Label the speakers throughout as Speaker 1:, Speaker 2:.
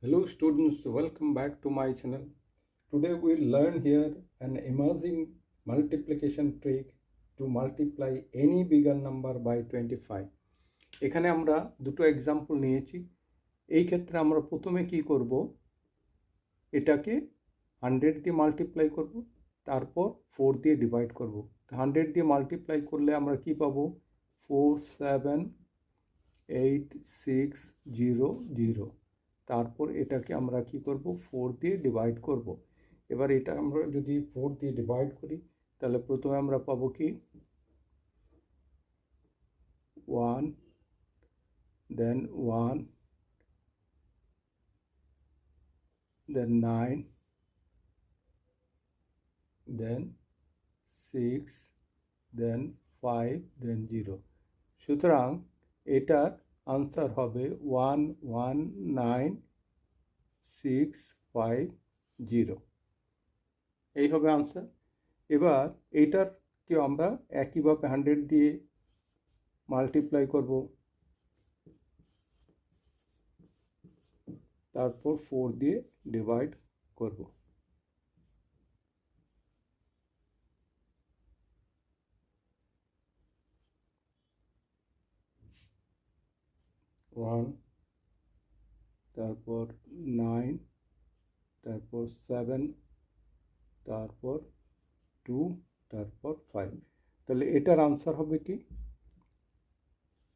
Speaker 1: Hello students, welcome back to my channel. Today we'll learn here an amazing multiplication trick to multiply any bigger number by 25. এখানে আমরা দুটো example নিয়েছি। এই ক্ষেত্রে আমরা প্রথমে কি করব, এটাকে 100 দিয়ে মাল্টিপ্লাই করব, তারপর 4 দিয়ে ডিভাইড করব। 100 দিয়ে মাল্টিপ্লাই করলে আমরা কি পাবো, 47860। তারপর এটাকে আমরা কি করব, 4 দিয়ে ডিভাইড করব। এবার এটা আমরা যদি 4 দিয়ে ডিভাইড করি তাহলে প্রথমে আমরা পাবো কি 1, দেন 1, দেন 9, দেন 6, দেন 5, দেন 0। সুতরাং এটার আনসার হবে 119,650। এই হবে আনসার। এবার এইটারকে আমরা একইভাবে 100 দিয়ে মাল্টিপ্লাই করব, তারপর 4 দিয়ে ডিভাইড করব। ওয়ান, তারপর 9, তারপর 7, তারপর 2, তারপর 5। তাহলে এটার আনসার হবে কি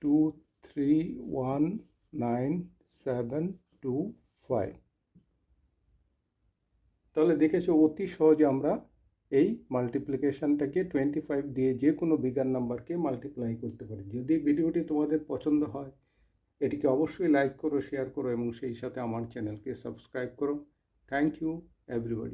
Speaker 1: 2319725। তাহলে দেখেছো অতি সহজে আমরা এই মাল্টিপ্লিকেশনটাকে 25 দিয়ে যে কোনো বিগার নাম্বারকে মাল্টিপ্লাই করতে পারি। যদি ভিডিওটি তোমাদের পছন্দ হয় এটিকে অবশ্যই লাইক করো, শেয়ার করো এবং সেই সাথে আমার চ্যানেলকে সাবস্ক্রাইব করো। Thank you everybody.